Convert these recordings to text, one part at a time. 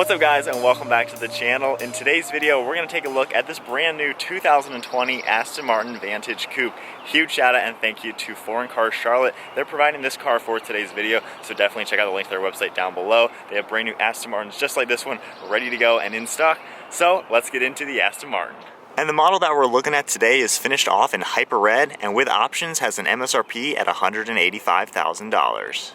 What's up guys, and welcome back to the channel. In today's video we're going to take a look at this brand new 2020 Aston Martin Vantage Coupe. Huge shout out and thank you to Foreign Cars Charlotte. They're providing this car for today's video, so definitely check out the link to their website down below. They have brand new Aston Martins just like this one ready to go and in stock. So let's get into the Aston Martin. And the model that we're looking at today is finished off in Hyper Red and with options has an MSRP at $185,000.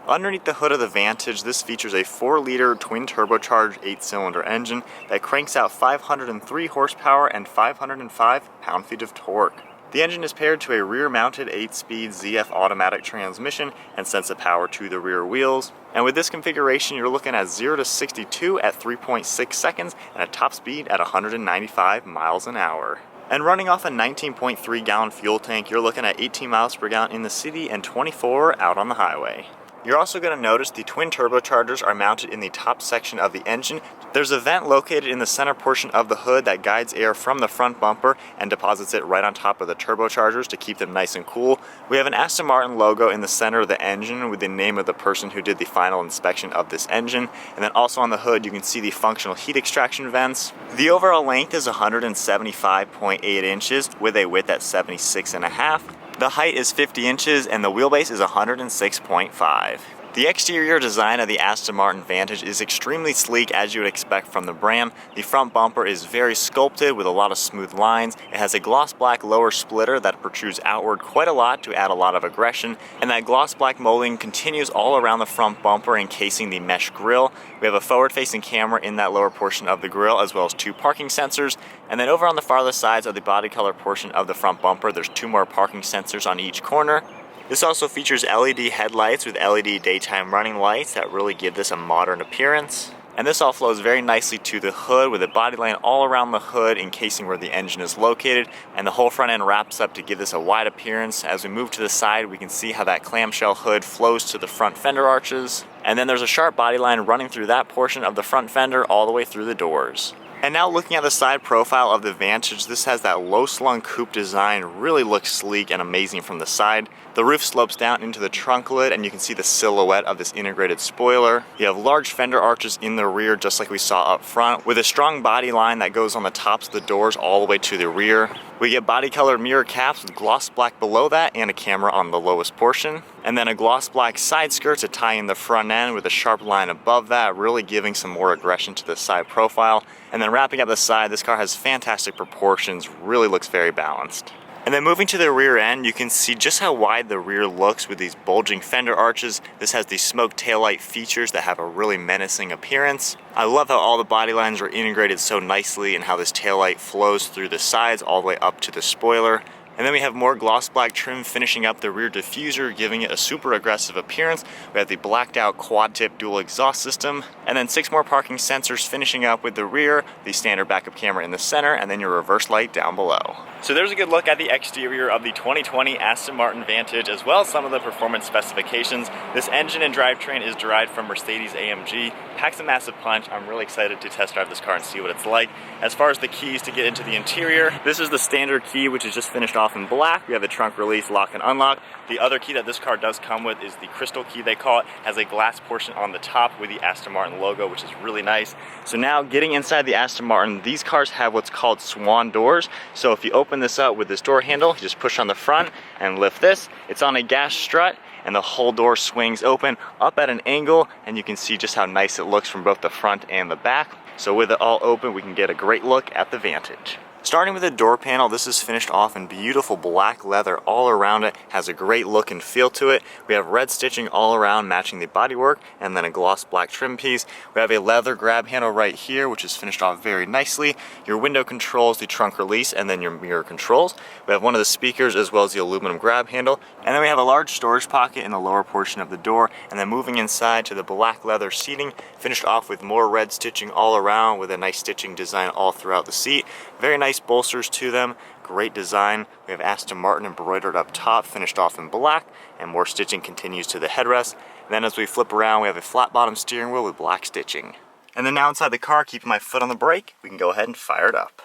Underneath the hood of the Vantage, this features a 4-liter twin-turbocharged 8-cylinder engine that cranks out 503 horsepower and 505 pound-feet of torque. The engine is paired to a rear-mounted 8-speed ZF automatic transmission and sends the power to the rear wheels. And with this configuration, you're looking at 0 to 62 at 3.6 seconds and a top speed at 195 miles an hour. And running off a 19.3 gallon fuel tank, you're looking at 18 miles per gallon in the city and 24 out on the highway. You're also going to notice the twin turbochargers are mounted in the top section of the engine. There's a vent located in the center portion of the hood that guides air from the front bumper and deposits it right on top of the turbochargers to keep them nice and cool. We have an Aston Martin logo in the center of the engine with the name of the person who did the final inspection of this engine. And then also on the hood you can see the functional heat extraction vents. The overall length is 175.8 inches with a width at 76.5. The height is 50 inches and the wheelbase is 106.5. The exterior design of the Aston Martin Vantage is extremely sleek as you would expect from the brand. The front bumper is very sculpted with a lot of smooth lines. It has a gloss black lower splitter that protrudes outward quite a lot to add a lot of aggression. And that gloss black molding continues all around the front bumper encasing the mesh grille. We have a forward facing camera in that lower portion of the grille as well as 2 parking sensors. And then over on the farthest sides of the body color portion of the front bumper, there's 2 more parking sensors on each corner. This also features LED headlights with LED daytime running lights that really give this a modern appearance. And this all flows very nicely to the hood with a body line all around the hood encasing where the engine is located, and the whole front end wraps up to give this a wide appearance. As we move to the side, we can see how that clamshell hood flows to the front fender arches, and then there's a sharp body line running through that portion of the front fender all the way through the doors. And now looking at the side profile of the Vantage, this has that low slung coupe design, really looks sleek and amazing from the side. The roof slopes down into the trunk lid and you can see the silhouette of this integrated spoiler. You have large fender arches in the rear just like we saw up front, with a strong body line that goes on the tops of the doors all the way to the rear. We get body colored mirror caps with gloss black below that and a camera on the lowest portion. And then a gloss black side skirt to tie in the front end with a sharp line above that, really giving some more aggression to the side profile. And then wrapping up the side, this car has fantastic proportions, really looks very balanced. And then moving to the rear end, you can see just how wide the rear looks with these bulging fender arches. This has these smoke taillight features that have a really menacing appearance. I love how all the body lines are integrated so nicely and how this taillight flows through the sides all the way up to the spoiler. And then we have more gloss black trim finishing up the rear diffuser, giving it a super aggressive appearance. We have the blacked out quad tip dual exhaust system, and then 6 more parking sensors finishing up with the rear, the standard backup camera in the center, and then your reverse light down below. So there's a good look at the exterior of the 2020 Aston Martin Vantage, as well as some of the performance specifications. This engine and drivetrain is derived from Mercedes-AMG, packs a massive punch. I'm really excited to test drive this car and see what it's like. As far as the keys to get into the interior, this is the standard key, which is just finished off in black. We have the trunk release, lock and unlock. The other key that this car does come with is the crystal key, they call it. Has a glass portion on the top with the Aston Martin logo, which is really nice. So now getting inside the Aston Martin, these cars have what's called swan doors. So if you open this up with this door handle, you just push on the front and lift this. It's on a gas strut and the whole door swings open up at an angle, and you can see just how nice it looks from both the front and the back. So with it all open, we can get a great look at the Vantage. Starting with the door panel, this is finished off in beautiful black leather all around it. Has a great look and feel to it. We have red stitching all around matching the bodywork, and then a gloss black trim piece. We have a leather grab handle right here, which is finished off very nicely. Your window controls, the trunk release, and then your mirror controls. We have one of the speakers as well as the aluminum grab handle. And then we have a large storage pocket in the lower portion of the door, and then moving inside to the black leather seating, finished off with more red stitching all around with a nice stitching design all throughout the seat. Very nice bolsters to them, great design. We have Aston Martin embroidered up top, finished off in black, and more stitching continues to the headrest. And then as we flip around, we have a flat bottom steering wheel with black stitching. And then now inside the car, keeping my foot on the brake, we can go ahead and fire it up.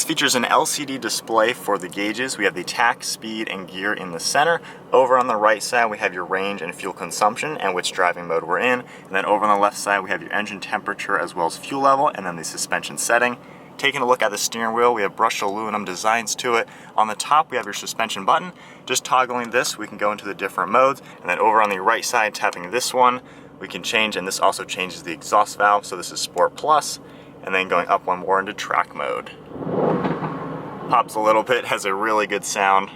features an LCD display for the gauges. We have the tach, speed, and gear in the center. Over on the right side, we have your range and fuel consumption and which driving mode we're in. And then over on the left side, we have your engine temperature as well as fuel level, and then the suspension setting. Taking a look at the steering wheel, we have brushed aluminum designs to it. On the top, we have your suspension button. Just toggling this, we can go into the different modes. And then over on the right side, tapping this one, we can change, and this also changes the exhaust valve. So this is Sport Plus. And then going up one more into track mode. Pops a little bit, has a really good sound.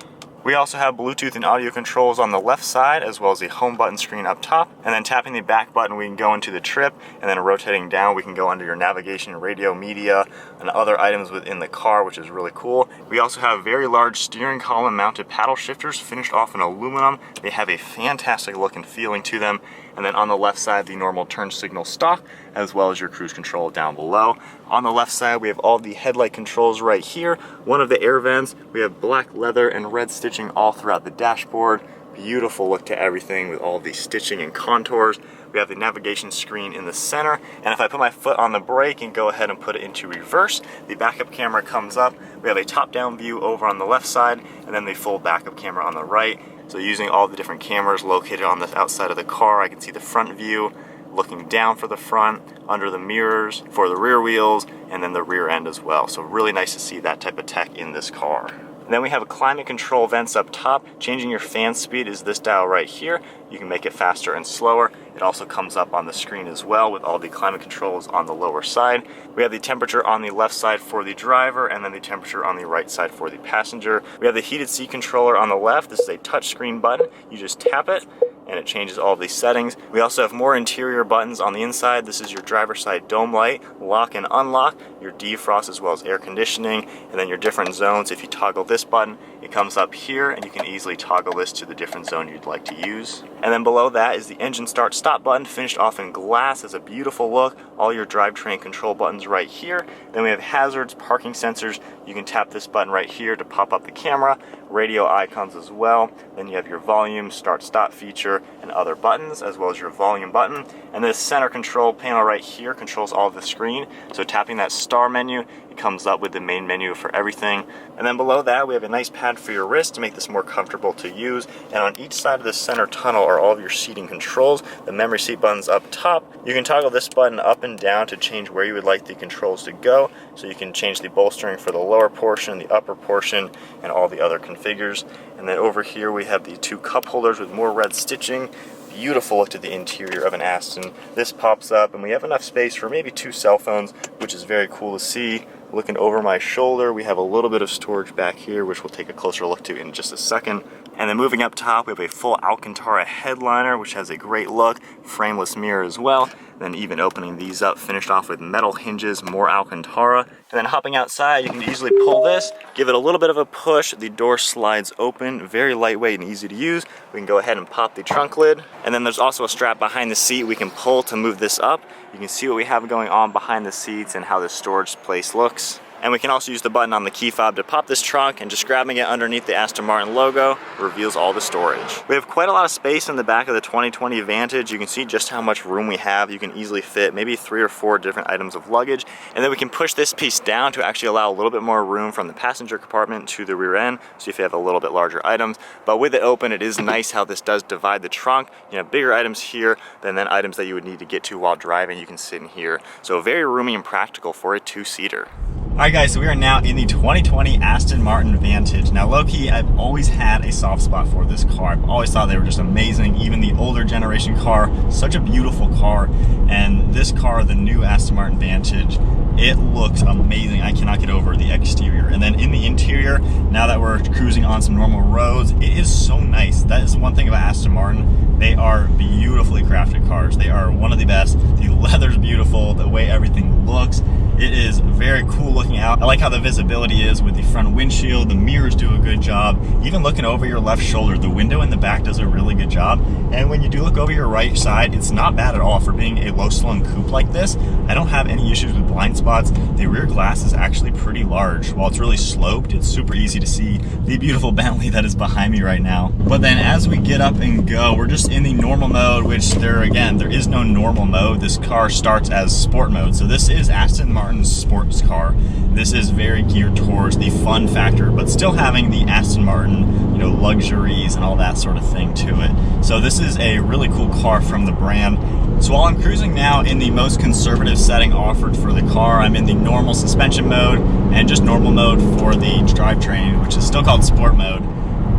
We also have Bluetooth and audio controls on the left side, as well as the home button screen up top. And then tapping the back button, we can go into the trip, and then rotating down, we can go under your navigation, radio, media, and other items within the car, which is really cool. We also have very large steering column mounted paddle shifters finished off in aluminum. They have a fantastic look and feeling to them. And then on the left side, the normal turn signal stock, as well as your cruise control down below. On the left side, we have all the headlight controls right here. One of the air vents, we have black leather and red stitching all throughout the dashboard. Beautiful look to everything with all the stitching and contours. We have the navigation screen in the center, and if I put my foot on the brake and go ahead and put it into reverse, the backup camera comes up. We have a top-down view over on the left side, and then the full backup camera on the right. So using all the different cameras located on the outside of the car, I can see the front view, looking down for the front, under the mirrors, for the rear wheels, and then the rear end as well. So really nice to see that type of tech in this car. And then we have a climate control vents up top. Changing your fan speed is this dial right here. You can make it faster and slower. It also comes up on the screen as well with all the climate controls on the lower side. We have the temperature on the left side for the driver, and then the temperature on the right side for the passenger. We have the heated seat controller on the left. This is a touchscreen button. You just tap it, and it changes all of these settings. We also have more interior buttons on the inside. This is your driver's side dome light, lock and unlock, your defrost as well as air conditioning, and then your different zones. If you toggle this button, it comes up here, and you can easily toggle this to the different zone you'd like to use. And then below that is the engine start stop button, finished off in glass. It's a beautiful look. All your drivetrain control buttons right here. Then we have hazards, parking sensors. You can tap this button right here to pop up the camera, radio icons as well. Then you have your volume, start stop feature, and other buttons, as well as your volume button. And this center control panel right here controls all of the screen. So tapping that star menu, it comes up with the main menu for everything. And then below that, we have a nice pad for your wrist to make this more comfortable to use. And on each side of the center tunnel are all of your seating controls. The memory seat button's up top. You can toggle this button up and down to change where you would like the controls to go. So you can change the bolstering for the lower portion, the upper portion, and all the other configures. And then over here we have the two cup holders with more red stitching. Beautiful look to the interior of an Aston. This pops up, and we have enough space for maybe 2 cell phones, which is very cool to see. Looking over my shoulder, we have a little bit of storage back here, which we'll take a closer look to in just a second. And then moving up top, we have a full Alcantara headliner, which has a great look, frameless mirror as well. Then even opening these up, finished off with metal hinges, more Alcantara. And then hopping outside, you can easily pull this, give it a little bit of a push, the door slides open, very lightweight and easy to use. We can go ahead and pop the trunk lid. And then there's also a strap behind the seat we can pull to move this up. You can see what we have going on behind the seats and how the storage place looks. And we can also use the button on the key fob to pop this trunk, and just grabbing it underneath the Aston Martin logo reveals all the storage. We have quite a lot of space in the back of the 2020 Vantage. You can see just how much room we have. You can easily fit maybe 3 or 4 different items of luggage. And then we can push this piece down to actually allow a little bit more room from the passenger compartment to the rear end, so if you have a little bit larger items. But with it open, it is nice how this does divide the trunk. You have bigger items here than then items that you would need to get to while driving. You can sit in here. So very roomy and practical for a 2-seater. Alright guys, so we are now in the 2020 Aston Martin Vantage. Now low-key, I've always had a soft spot for this car. I've always thought they were just amazing. Even the older generation car, such a beautiful car. And this car, the new Aston Martin Vantage, it looks amazing. I cannot get over the exterior. And then in the interior, now that we're cruising on some normal roads, it is so nice. That is one thing about Aston Martin. They are beautifully crafted cars. They are one of the best. The leather's beautiful, the way everything looks. It is very cool looking out. I like how the visibility is with the front windshield. The mirrors do a good job. Even looking over your left shoulder, the window in the back does a really good job. And when you do look over your right side, it's not bad at all for being a low-slung coupe like this. I don't have any issues with blind spots. The rear glass is actually pretty large. While it's really sloped, it's super easy to see the beautiful Bentley that is behind me right now. But then as we get up and go, we're just in the normal mode, which there is no normal mode. This car starts as sport mode. So this is Aston Martin Martin sports car. This is very geared towards the fun factor, but still having the Aston Martin, luxuries and all that sort of thing to it. So this is a really cool car from the brand. So while I'm cruising now in the most conservative setting offered for the car, I'm in the normal suspension mode and just normal mode for the drivetrain, which is still called sport mode.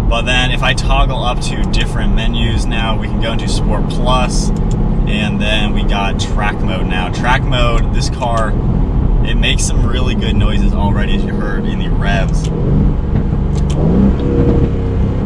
But then if I toggle up to different menus now, we can go into Sport Plus, and then we got track mode now. Track mode, this car, it makes some really good noises already, as you heard in the revs.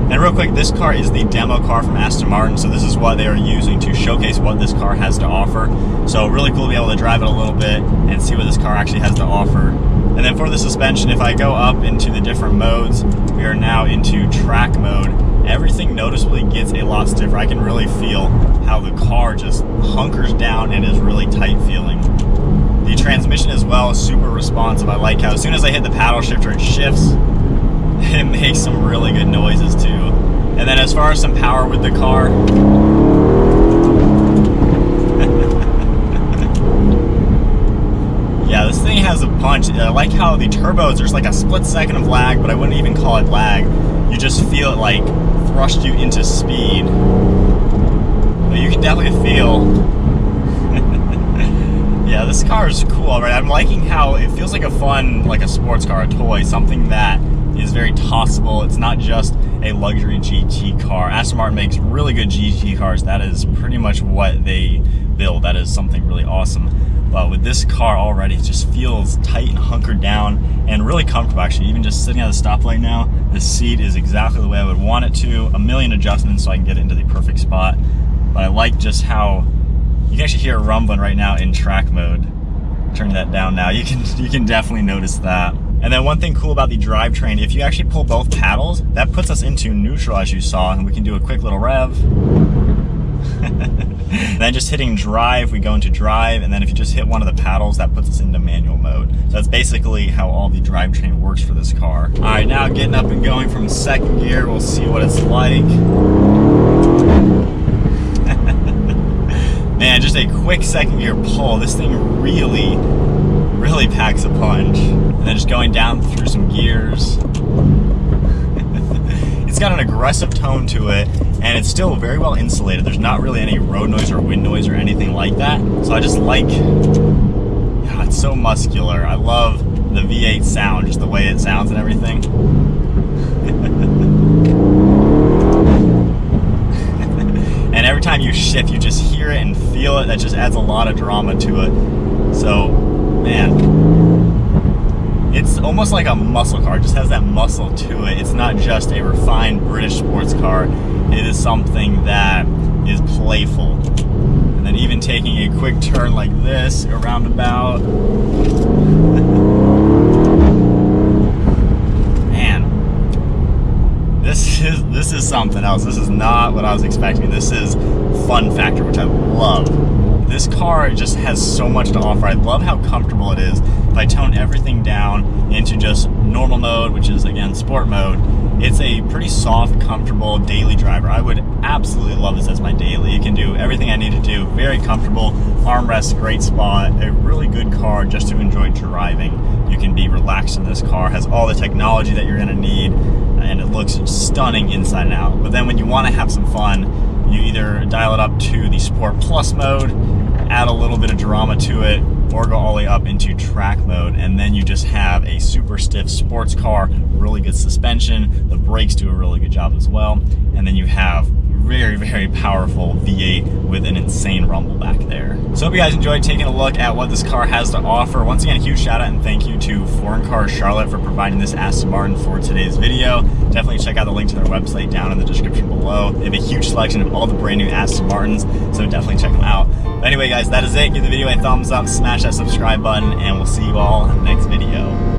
And real quick, this car is the demo car from Aston Martin, so this is what they are using to showcase what this car has to offer. So really cool to be able to drive it a little bit and see what this car actually has to offer. And then for the suspension, if I go up into the different modes, we are now into track mode. Everything noticeably gets a lot stiffer. I can really feel how the car just hunkers down and is really tight feeling. The transmission as well is super responsive. I like how as soon as I hit the paddle shifter, it shifts. It makes some really good noises too. And then as far as some power with the car, yeah, this thing has a punch. I like how the turbos, there's like a split second of lag, but I wouldn't even call it lag. You just feel it like thrust you into speed. But you can definitely feel, yeah, this car is cool already. I'm liking how it feels like a fun, like a sports car, a toy, something that is very tossable. It's not just a luxury GT car. Aston Martin makes really good GT cars. That is pretty much what they build. That is something really awesome. But with this car already, it just feels tight and hunkered down and really comfortable actually. Even just sitting at the stoplight now, the seat is exactly the way I would want it to. A million adjustments so I can get it into the perfect spot. But I like just how you can actually hear it rumbling right now in track mode. Turning that down now, you can definitely notice that. And then one thing cool about the drivetrain, if you actually pull both paddles, that puts us into neutral as you saw, and we can do a quick little rev. Then just hitting drive, we go into drive, and then if you just hit one of the paddles, that puts us into manual mode. So that's basically how all the drivetrain works for this car. All right, now getting up and going from second gear, we'll see what it's like. Man, just a quick second gear pull. This thing really packs a punch. And then just going down through some gears. It's got an aggressive tone to it, and it's still very well insulated. There's not really any road noise or wind noise or anything like that. So I just like, yeah, it's so muscular. I love the V8 sound, just the way it sounds and everything. And every time you shift, you just hear it and feel it. That just adds a lot of drama to it. So, man, it's almost like a muscle car. It just has that muscle to it. It's not just a refined British sports car. It is something that is playful. And then even taking a quick turn like this, a roundabout. Man, this is something else. This is not what I was expecting. This is fun factor, which I love. This car just has so much to offer. I love how comfortable it is. If I tone everything down into just normal mode, which is again sport mode, it's a pretty soft, comfortable daily driver. I would absolutely love this as my daily. It can do everything I need to do. Very comfortable, armrest, great spot. A really good car just to enjoy driving. You can be relaxed in this car. Has all the technology that you're gonna need, and it looks stunning inside and out. But then when you want to have some fun, you either dial it up to the Sport Plus mode, add a little bit of drama to it, or go all the way up into track mode, and then you just have a super stiff sports car, really good suspension, the brakes do a really good job as well, and then you have very powerful V8 with an insane rumble back there. So hope you guys enjoyed taking a look at what this car has to offer. Once again, a huge shout out and thank you to Foreign Cars Charlotte for providing this Aston Martin for today's video. Definitely check out the link to their website down in the description below. They have a huge selection of all the brand new Aston Martins, so definitely check them out. But anyway guys, that is it. Give the video a thumbs up, smash that subscribe button, and we'll see you all in the next video.